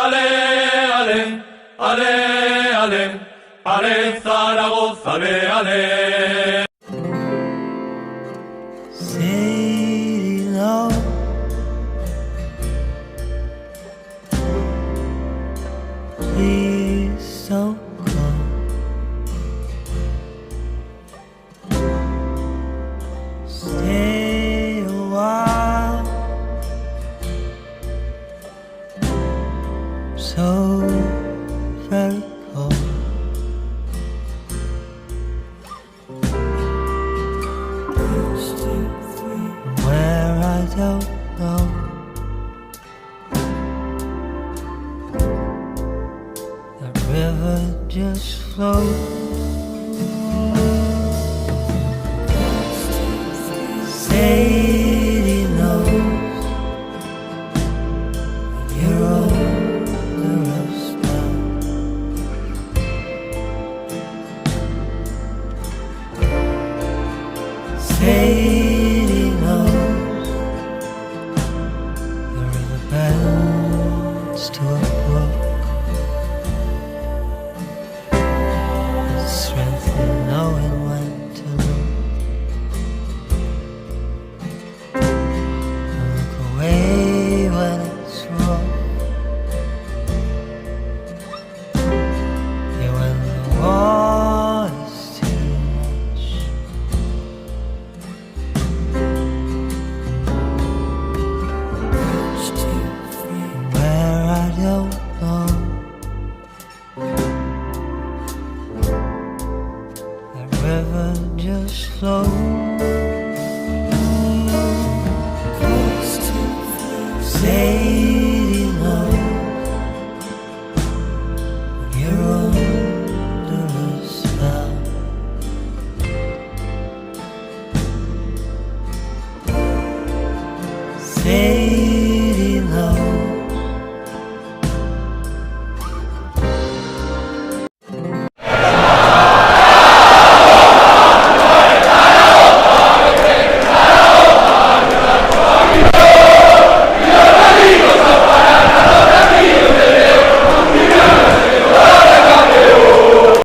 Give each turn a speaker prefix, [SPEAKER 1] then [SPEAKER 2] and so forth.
[SPEAKER 1] Ale, ale, ale, ale, ale, Zaragoza, ale, ale.
[SPEAKER 2] City low, please don't go. Stay a while, so very cold. Where I don't know. The river just flows.